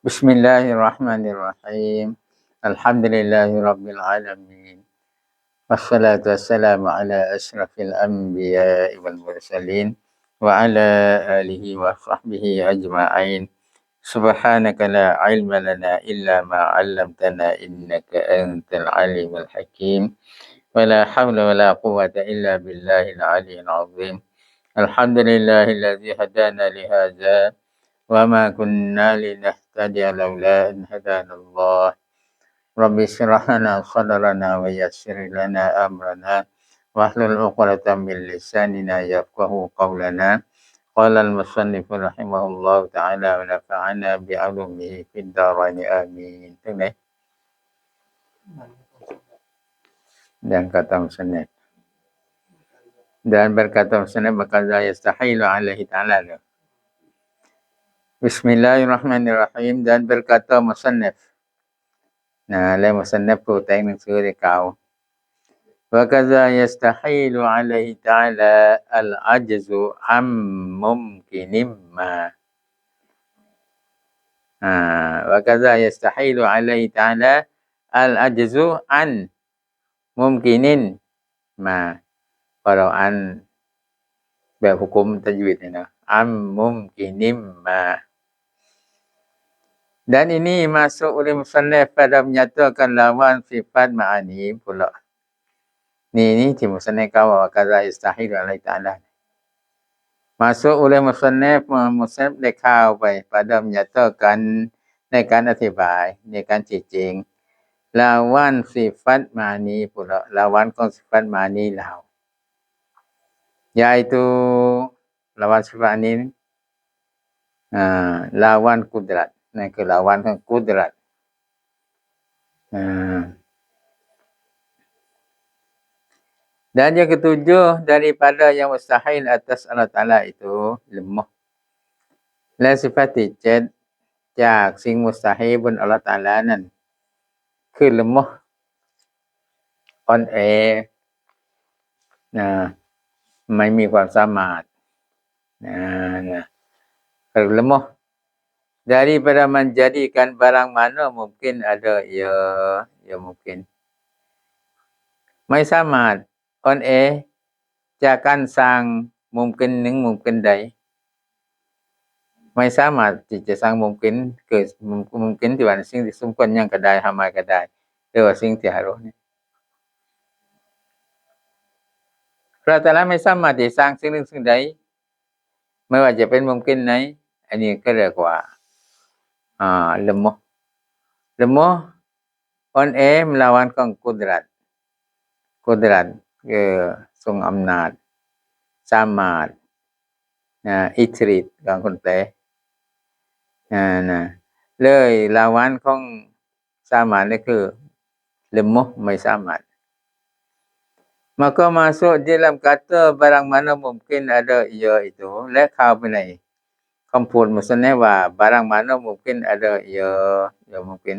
بسم الله الرحمن الرحيم الحمد لله رب العالمين والصلاة والسلام على أشرف الأنبياء والمرسلين وعلى آله وصحبه أجمعين سبحانك لا علم لنا إلا ما علمتنا إنك أنت العليم الحكيم ولا حول ولا قوة إلا بالله العلي العظيم الحمد لله الذي هدانا لهذا وما كنا لنهتدي لولا أن هدانا الله رب اشرح لنا صدرنا ويسر لنا أمرنا واحلل عقدة من لساننا يفقهوا قولنا قال المصنف رحمه الله تعالى ونفعنا بعلومه في الدارين آمين ถึงไหน dan kata musannif dan berkata musannif maka yastahil alaihi ta'ala Bismillahirrahmanirrahim dan berkata musannif. Oleh musannif tu teng หนังสือได้กล่าว Wa kaza yastahilu alaihi ta'ala al-ajzu am mumkinim ma. Wa kaza yastahilu alaihi ta'ala al-ajzu an mumkinin ma. Kalau an แบบ hukum tajwid ni nah. Am mumkinim ma. Dan ini masuk oleh musannif pada menyatakan lawan sifat ma'ani pula. Niที่musannif kata wa kaza yastahil alaihi ta'ala. Masuk oleh musannif ได้ข่าวไป pada menyatakan ในการอธิบายในการชี้แจง lawan sifat ma'ani pula. Lawanของ sifat ma'ani แล้ว yaitu lawan sifat ma'ani lawan kudrat. Nah, ke lawan kan kudrat. Dan yang ketujuh daripada yang mustahil atas Allah Ta'ala itu lemah. Dan sifat jet จากสิ่ง mustahil บน Allah Ta'ala นั้นคือเlemah อ่อนแอไม่มีความสามารถlemah daripada menjadikan barang mana mungkin ada ya mungkin ไม่สามารถอ่อนแอจากการสร้างมุมกินหนึ่งมุมกินใดไม่สามารถที่จะสร้างมุมกินเกิดมุมกินที่ว่าสิ่งที่สมควรยังก็ได้ทำมาก็ได้หรือว่าสิ่งที่หารู้นี่พระตะอาลาไม่สามารถที่สร้างสิ่งหนึ่งสิ่งใดไม่ว่าจะเป็นมุมกินไหนอันนี้ก็เรียกว่าlemah อ่อนแอmelawan ของkudrat คือทรงอำนาจสามารถอิทธิฤทธิ์ของคนแปลเลยlawan ของสามารถนี่คือ lemah ไม่สามารถ maka masuk dalam kata barang mana mungkin ada ia itu และเข้าไปในคำพูดมุสลิมว่า barang mana mungkin ada ia mungkin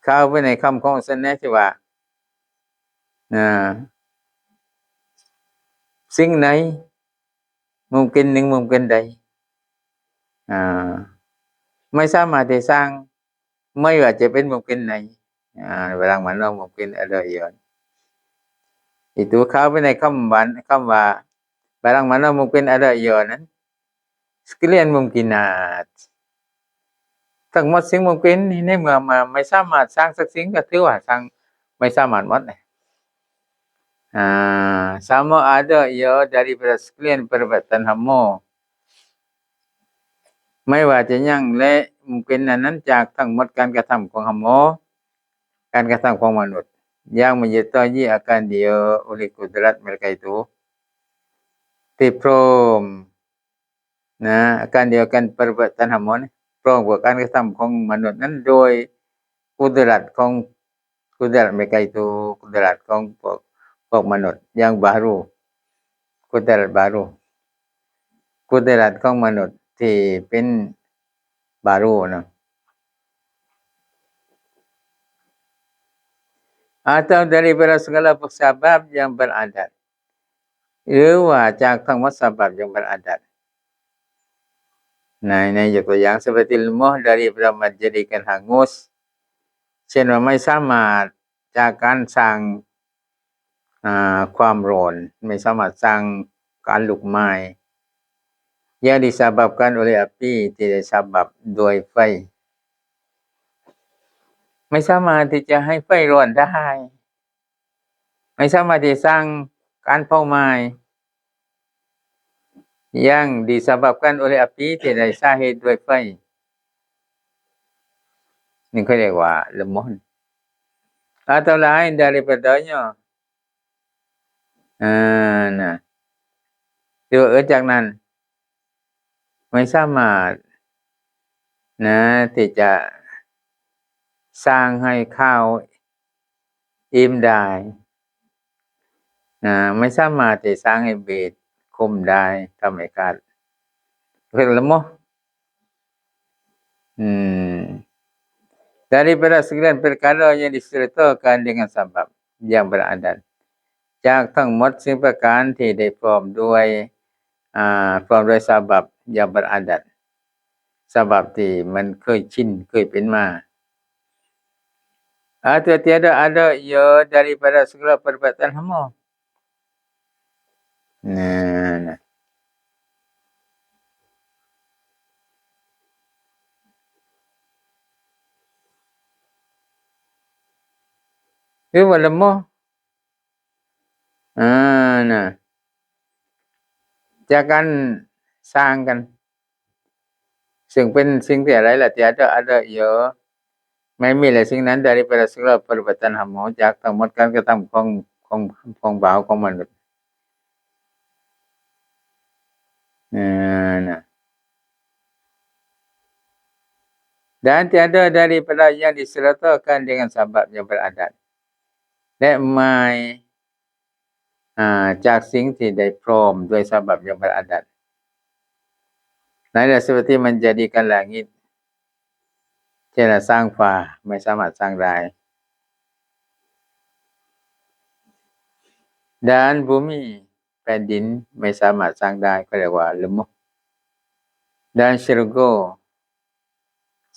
เข้าไปในคำของมุสลิมที่ว่าสิ่งไหน mungkin หนึ่ง mungkin ใดไม่สามารถที่สร้างไม่ว่าจะเป็น mungkin ไหนbarang mana mungkin ada ia itu เข้าไปในคำว่า barang mana mungkin ada ia นั้น sekalian mungkinat ทั้งหมดสิ่ง mungkin ในเมื่อไม่สามารถสร้างสักสิ่งก็ถือว่าสร้างไม่สามารถหมดsama ada ia daripada sekalian perbuatan hamba ไม่ว่าจะยังและ mungkin นั้นจากทั้งหมดการกระทำของhamba การกระทำของมนุษย์yang menyertai akan dia oleh kudrat mereka itu tiprom akan dia akan perbuatan hamba พร้อมกับการกระทำของมนุษย์นั้นโดยkudrat mereka itu kudrat ของพวกมนุษย์yang baru kudrat baru kudrat ของมนุษย์ที่เป็น baru atau daripada segala sebab yang beradat หรือว่าจากทั้งหมด sebab yang beradat ในยกตัวอย่าง seperti lemah daripada menjadikan hangus เช่นว่าไม่สามารถจากการสร้างความร้อนไม่สามารถสร้างการลุกไหม้ yang disebabkan oleh api tidak sebab ด้วยไฟไม่สามารถที่จะให้ไฟร้อนได้ไม่สามารถที่สร้างการเผาไหม้ yang disebabkan oleh api tidak สาเหตุด้วยไฟนี่เขาเรียกว่า lemah atau lain daripadanya nah หรือจากนั้นไม่สามารถที่จะสร้างให้ข้าวอิ่มได้ไม่สามารถที่สร้างให้เบ็ดคมได้ทำให้ขาดเพิ่นละมั้งdaripada segala perkara yang disertakan dengan sebab yang beradat จากทั้งหมดสิ่งประการที่ได้พร้อมด้วยsebab yang beradat sebab ที่มันเคยชินเคยเป็นมา atau tiada ada ia daripada segala perbuatan hamba nah itu lemah nah จากการสร้างกันซึ่งเป็นสิ่งที่อะไรล่ะ tiada ada ia ไม่มีอะไรสิ่งนั้น daripada segala perbuatan hamba จากทั้งหมดการกระทำของบ่าวของมนุษย์nah dan tiada daripada yang disertakan dengan sebab yang beradat และไม่จากสิ่งที่ได้พร้อมด้วย sebab yang beradat นั่นแหละ seperti menjadikan langit เช่นสร้างฟ้าไม่สามารถสร้างได้ dan bumi แผ่นดินไม่สามารถสร้างได้ก็เรียกว่า lemah dan syurga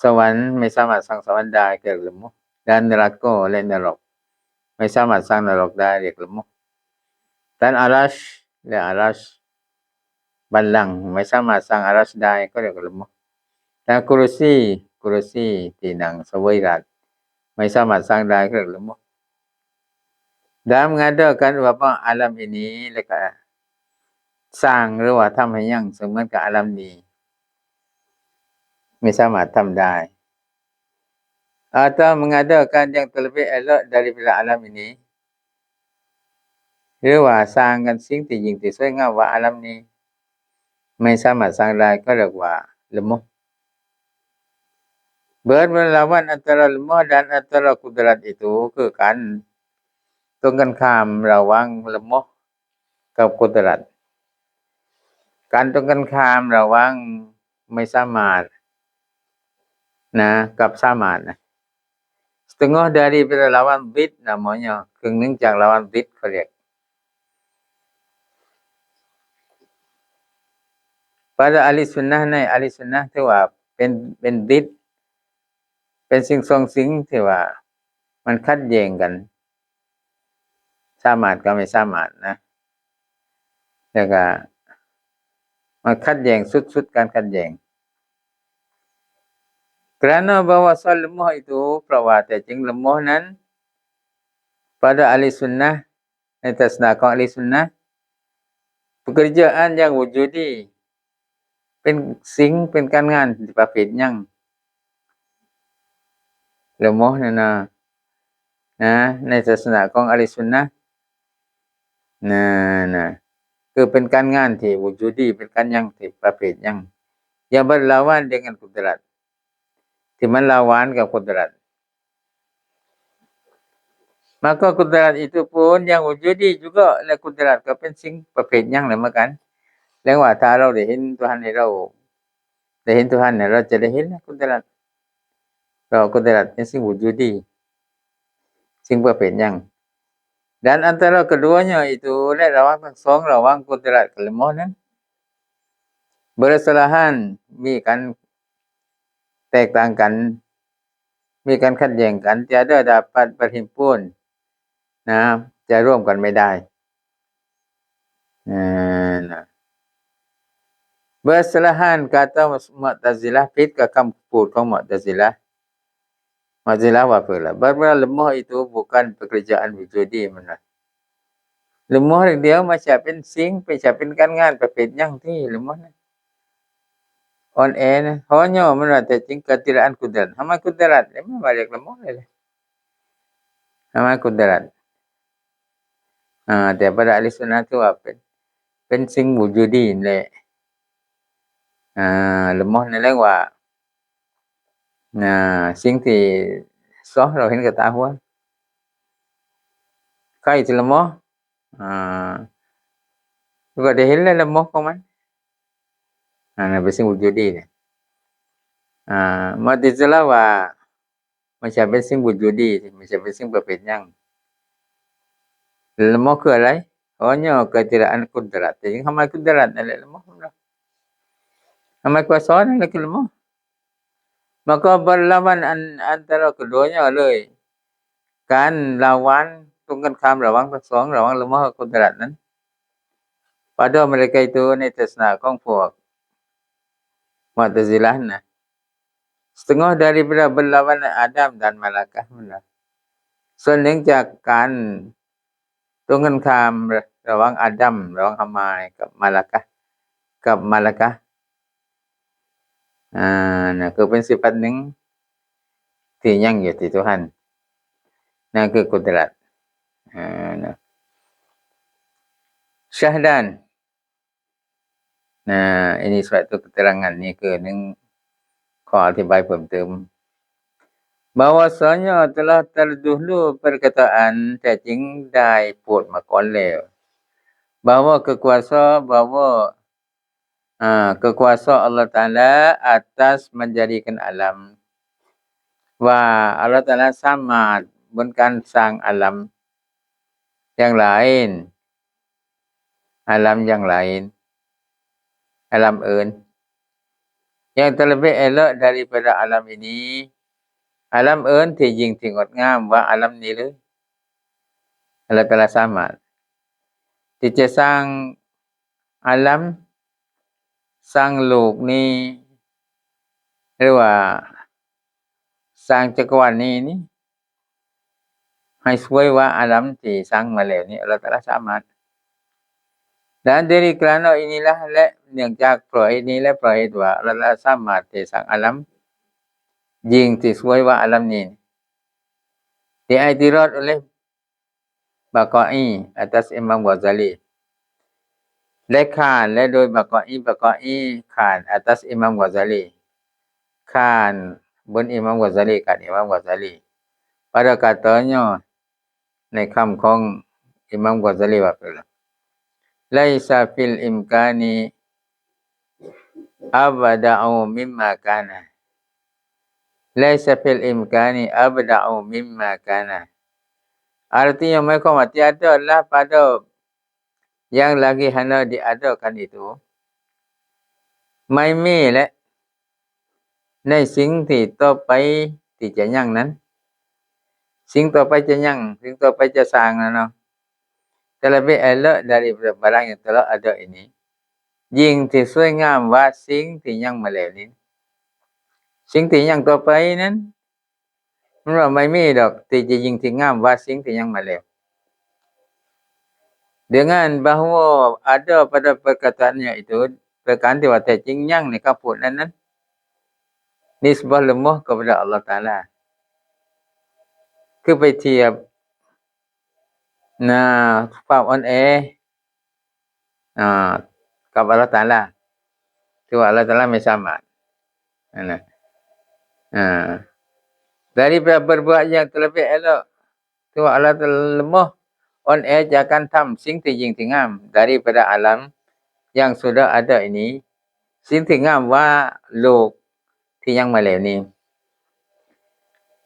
สวรรค์ไม่สามารถสร้างสวรรค์ได้ก็เรียก lemah dan neraka และนรกไม่สามารถสร้างนรกได้เรียก lemah dan arash และ arash บัลลังก์ไม่สามารถสร้าง arash ได้ก็เรียก lemah dan kursi ที่นั่งเสวยราชย์ไม่สามารถสร้างได้ก็เรียก lemah dan mengadakan apa alam ini แล้วก็สร้างหรือว่าทำให้ยังเสมือนกับอาลัมนี้ไม่สามารถทำได้ atau mengadakan yang terlebih elok daripada alam ini หรือว่าสร้างกันสิ่งที่ยิ่งที่สวยงามกว่าอาลัมนี้ไม่สามารถสร้างได้ก็เรียกว่า lemah berlawan antara lemah dan antara kudrat itu คือการตรงกันข้ามระหว่าง lemah กับ kudrat การตรงกันข้ามระหว่างไม่สามารถกับสามารถsetengah daripada lawan bid namanya ครึ่งนึงจากlawan bid เขาเรียก pada ahli sunnah ใน ahli sunnah ที่ว่าเป็นบิดเป็นสิ่งสองสิ่งที่ว่ามันขัดแย้งกันสามารถกับไม่สามารถแล้วก็มันขัดแย้งสุดๆการขัดแย้ง kerana bahwa lemah itu เพราะว่าแต่จริง lemah นั้น pada ahli sunnah ในทัศนะของ ahli sunnah pekerjaan yang wujudi เป็นสิ่งเป็นการงานประเภทหยัง lemah นั่นในทัศนะของ ahli sunnah คือเป็นการงานที่ wujudi เป็นการยังที่ประเภทหยัง yang berlawan dengan kudrat ที่มันlawanกับ kudrat maka kudrat itu pun yang wujudi juga และ kudrat ก็เป็นสิ่งประเภทหยังเหมือนกันแล้ว่าถ้าเราได้เห็นตัวหันให้เราได้เห็นตัวหันเราจะได้เห็น kudrat ก็ kudrat เป็นสิ่ง wujudi สิ่งประเภทหยัง dan antara keduanya itu และระหว่างทั้งสองระหว่าง kudrat กับ lemah นั้น bersalahan มีกันแตกต่างกันมีการขัดแย้งกัน tiada dapat berhimpun นะจะร่วมกันไม่ได้นะ bersalahan kata Mu'tazilah ผิดกับคำพูดของ Mu'tazilah Mu'tazilah ว่าเพิ่นล่ะ bahwa lemah itu bukan pekerjaan wujudi มันว่า lemah เดียวไม่ใช่เป็นสิ่งไม่ใช่เป็นการงานประเภทหยังที่ lemah นะอ่อนแอนะ hanya มันว่าแต่จริง ketiadaan kudrat hama kudrat memang balik lemahเลย hama kudrat แต่pada ahli sunnah ถือว่าเป็นสิ่ง wujudi นั่นแหละlemah นั่นแหละว่าสิ่งที่เราเห็นกับตาหัวใครสิละหมอก็ได้เห็นแล้วละหมอของมันนั่นเป็นสิ่ง wujudi เนี่ยMu'tazilah ว่าไม่ใช่เป็นสิ่ง wujudi ไม่ใช่เป็นสิ่งประเภทหยังละหมอคืออะไร hanya ketiadaan kudrat แต่จริง hama kudrat นั่นแหละละหมอhama kuasa นั่นแหละคือละหมอ maka berlawan antara keduanya เลยการlawan ตรงกันข้ามระหว่างทั้งสองระหว่างละหมอกับ kudrat นั้น pada mereka itu ในทัศนะของพวก Mu'tazilah นะ setengah daripada berlawan Adam dan Malakah ส่วนหนึ่งจากการตรงกันข้ามระหว่างอาดัมระหว่างฮามายกับมาลากะนั่นคือเป็นสิฟัตหนึ่งที่ยังอยู่ที่ Tuhan นั่นคือกุดรัตนะ Syahdan ini suatu keterangan ni ke หนึ่งข้ออธิบายเพิ่มเติม bahwasanya telah terdahulu perkataan แต่จริงได้พูดมาก่อนแล้ว bahwa kekuasa Allah Ta'ala atas menjadikan alam ว่าอัลเลาะห์ตะอาลาสามารถบนการสร้างอาลัมอย่างlain alam yang lain alamอื่น yang terlebih elok daripada alam ini alamอื่นที่ยิ่งที่งดงามว่าอาลัมนี้เลยอัลเลาะห์ตะอาลาสามารถที่จะสร้างอาลัมสร้างโลกนี้หรือว่าสร้างจักรวาลนี้นี่ให้สวยว่าอาลัมที่สร้างมาแล้วนี่อัลเลาะห์ตะอาลาสามารถ dan dari kerana inilah และเนื่องจากเพราะนี้และเพราะเหตุว่าอัลเลาะห์สามารถที่สร้างอาลัมยิ่งที่สวยว่าอาลัมนี้ diiktirad oleh Baqai atas Imam Ghazali และขานและโดย Baqai ขาน atas Imam Ghazali ขานบน Imam Ghazali กับ Imam Ghazali pada katanya ในคำของ Imam Ghazali ว่าเป็น laisa fil imkani abda'u mimma kana laisa fil imkani abda'u mimma kana artinya หมายความว่า tiadalah pada yang lagi hendak diadakan itu ไม่มีและในสิ่งที่ต่อไปที่จะยังนั้นสิ่งต่อไปจะยังสิ่งต่อไปจะสร้างนะเนาะ terlebih elok daripada barang yang telah ada ini ยิ่งที่สวยงามว่าสิ่งที่ยังมาแล้วนี้สิ่งที่ยังต่อไปนั้นมันว่าไม่มีดอกที่จะยิ่งที่งามว่าสิ่งที่ยังมาแล้ว dengan bahawa ada pada perkataannya itu perkataanที่ว่าแต่จริงยังในคำพูดนั้นnisbah lemah kepada Allah Ta'ala คือไปเทียบความอ่อนแอกับอัลเลาะห์ตะอาลาคือว่าอัลเลาะห์ตะอาลาไม่สามารถนั่นน่ะdaripada berbuat yang terlebih elok คือว่าอัลเลาะห์ตะอาลาlemah อ่อนแอจากการทำสิ่งที่ยิ่งที่งาม daripada alam yang sudah ada ini สิ่งที่งามว่าโลกที่ยังมาแล้วนี้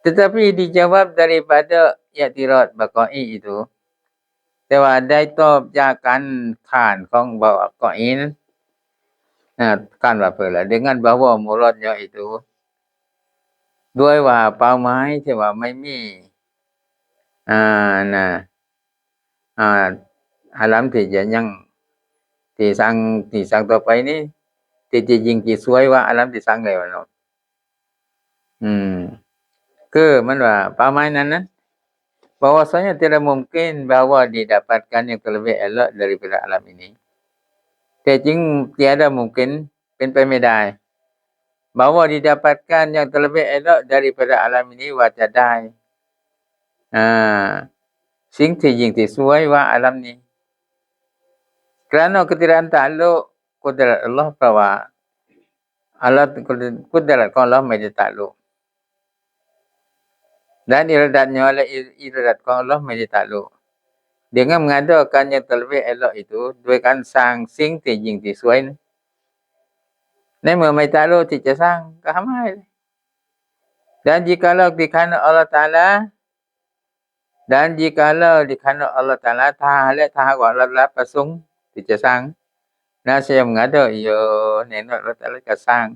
tetapi dijawab daripada i'tirad Baqai itu แต่ว่าได้ตอบจากการขานของ Baqai นั้น kan apalah dengan bahawa muradnya ituด้วยว่าเป้าหมายที่ว่าไม่มีนะอาลัมที่จะยังที่สร้างต่อไปนี้ที่จริงที่สวยว่าอาลัมที่สร้างแล้วเนาะคือมันว่าเป้าหมายนั้นbahwasanya tidak mungkin bahwa didapatkan yang lebih elok daripada alam ini แต่จริง tiada mungkin เป็นไปไม่ได้ bahwa didapatkan yang lebih elok daripada alam ini ว่าจะได้สิ่งที่ยิ่งที่สวยว่าอาลัมนี้ kerana ketiadaan takluk kudrat Allah เพราะว่า Allah kudrat ของ Allah ไม่ได้ตักลุก dan iradatnya oleh iradat ของ Allah ไม่ได้ตักลุก dengan mengadakan yang lebih elok itu ด้วยการสร้างสิ่งที่ยิ่งที่สวยในเมื่อไม่ตักลุกที่จะสร้างก็ทำให้ dan jikalau dikehendak Allah Taala dan jikalau dikehendak Allah Taala ถ้าหากว่า Allah Taala ประสงค์ที่จะสร้างNasihat mengada ya nenek Allah Ta'ala kasang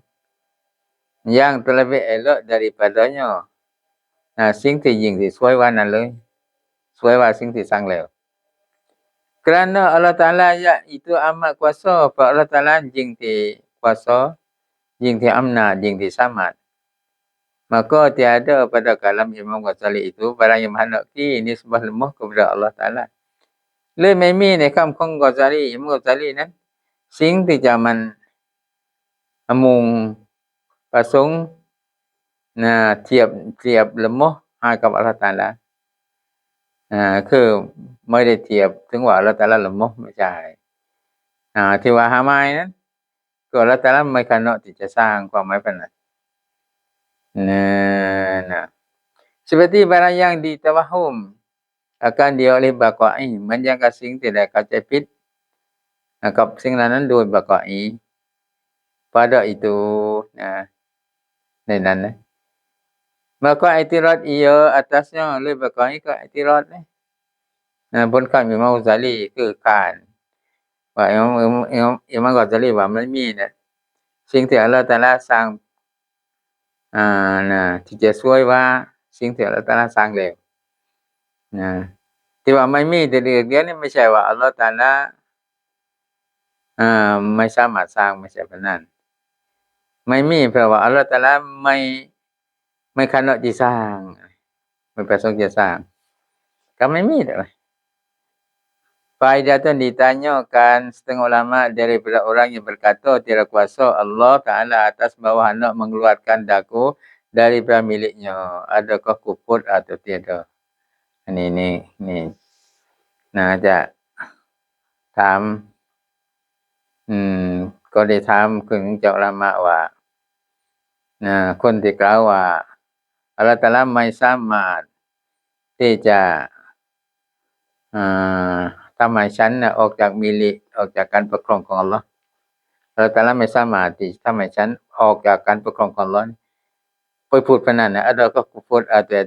yang terlebih elok daripadanya สิ่งที่ยิ่งที่สวยกว่านั้นเลยสวยกว่าสิ่งที่สร้างแล้ว kerana Allah Ta'ala ya itu amat kuasa เพราะ Allah Ta'ala ยิ่งที่kuasa ยิ่งที่อำนาจยิ่งที่สามารถ maka tiada pada kalam Imam Ghazali itu barang yang menghendaki nisbah lemah kepada Allah Ta'ala เลยไม่มีในคำของ Ghazali Imam Ghazali นั้นสิ่งที่จะมันมุงประสงค์เทียบละมอให้กับอัลเลาะห์ตะอาลาคือไม่ได้เทียบถึงว่าอัลเลาะห์ตะอาลาละมอไม่ใช่ที่ว่าหาไม้นั้นก็อัลเลาะห์ตะอาลาไม่กำหนดที่จะสร้างความหมายปานนั้นseperti barang yang ditawahum akan dia oleh baqai เหมือนอย่างกับสิ่งที่ได้เข้าใจผิดกับสิ่งนั้นโดยบากอย pada ituในนั้นนะ maka i'tirad ia atasnya oleh baqai ke i'tirad บนคำImam Ghazali คือการว่าImam Ghazali ว่ามันมีนะสิ่งที่อัลเลาะห์ตะอาลาสร้างที่จะสวยว่าสิ่งที่อัลเลาะห์ตะอาลาสร้างแล้วที่ว่าไม่มีแต่เดียวนี้ไม่ใช่ว่าอัลเลาะห์ตะอาลาไม่สามารถสร้างไม่ใช่ปานนั้นไม่มีเพราะว่าอัลเลาะห์ตะอาลาไม่กำหนดที่สร้างไม่ประสงค์จะสร้างก็ไม่มีเลย Faidatun ditanyakan setengah ulama daripada orang yang berkata tiada kuasa Allah Ta'ala atas bawah hendak mengeluarkan daku daripada miliknya. Adakah kufur atau tiada? Ni. น่าจะถามก็ได้ถามถึงเจ้าอุลามะว่าคนที่กล่าวว่าอัลเลาะห์ตะอาลาไม่สามารถที่จะทำให้ฉันออกจากมิลิออกจากการปกครองของอัลเลาะห์อัลเลาะห์ตะอาลาไม่สามารถที่ทำให้ฉันออกจากการปกครองของอัลเลาะห์ไปพูดปานนั้นอัลเลาะห์ก็กุฟรอาแต่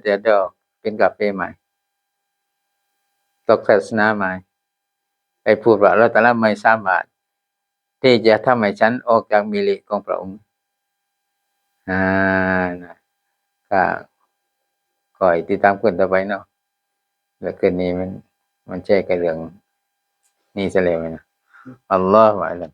เป็นกาเฟรไหมตกศาสนาไหมไปพูดว่าอัลเลาะห์ตะอาลาไม่สามารถที่จะทำให้ฉันออกจากมิลิของพระองค์ก็คอยติดตามกันต่อไปเนาะแล้วคืนนี้มันใช่กับเรื่องนี้ซะแล้วนะอัลลอฮุอะลัม